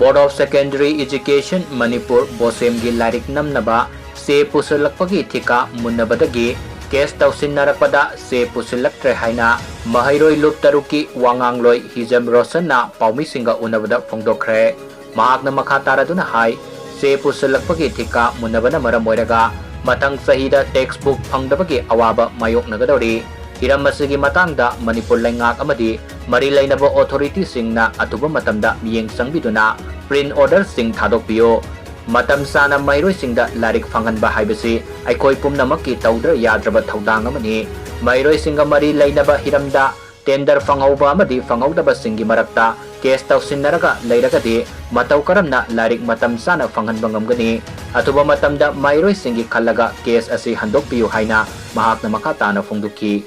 Board of Secondary Education Manipur BOSEM gi Lairik Namnaba se Pusillakpagi Thika Munnabada gi case tausinnarakpada se Pusillaktre haina Mahairoi Lup Taruki Wangangloi Hijam Rosanna Paumisinga Unabada Fangdokre Mahakna Makataraduna hai se Pusillakpagi Thika Munnabana Maramoiraga Matang Sahida TextBook Fangdabagi Awaba Mayoknagadoure Hiram masigi matangda Manipur Laingak amadi Mari Lainaba Authority Singna Atuba Matamda Miyeng Sangbiduna Print Order Sing Thadokpiyo Matam Sana Mairoi Singda Lairik Fanganba haibasi Aikoi Pumnamaki Tawdra Yadraba Thawdang amani Mairoi Singa Mari Lainaba Hiramda Tender Fangauba amadi Fangaudaba Singi Marakta Case Tawsinnaraga Lairagadi Matau Karamna Lairik Matam Sana Fanganba ngamgani Atuba Matamda Mairoi Singi Khallaga Case asi Handokpiyo haina Mahakna Makatana Fongduki